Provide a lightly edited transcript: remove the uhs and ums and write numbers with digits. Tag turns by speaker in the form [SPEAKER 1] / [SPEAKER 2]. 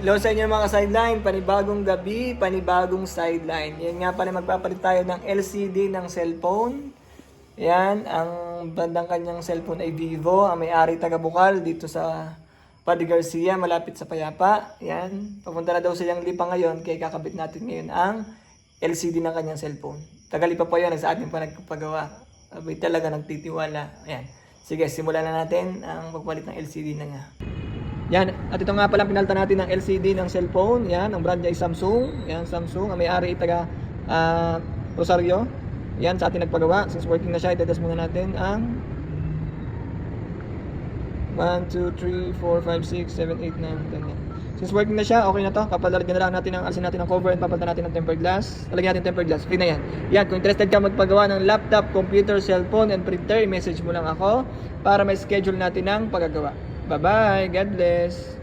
[SPEAKER 1] Hello sa inyo mga sideline, panibagong gabi, panibagong sideline. Yan nga pala, magpapalit tayo ng LCD ng cellphone. Yan, ang bandang kanyang cellphone ay Vivo, ang may-ari taga Bukal dito sa Padre Garcia, malapit sa Payapa. Yan, papunta na daw sa Lipa ngayon, kaya kakabit natin ngayon ang LCD ng kanyang cellphone. Tagalipa pa yan, sa atin pa nagpapagawa. Abay talaga nagtitiwala. Ayan, sige, simulan na natin ang pagpalit ng LCD na nga. Yan, at ito nga pala pinalta natin ng LCD ng cellphone. Yan, ang brand niya ay Samsung. Yan, Samsung. Ang may-ari ay taga Rosario. Yan, sa atin nagpagawa. Since working na siya, itadas muna natin ang 1, 2, 3, 4, 5, 6, 7, 8, 9, 10. Yan. Since working na siya, okay na to. Kapalalagyan na lang natin alisin natin ang cover and papalitan natin ng tempered glass. Lalagyan natin tempered glass. Free na yan. Yan, kung interested ka magpagawa ng laptop, computer, cellphone, and printer, i-message mo lang ako para may schedule natin ng paggagawa. Bye-bye. God bless.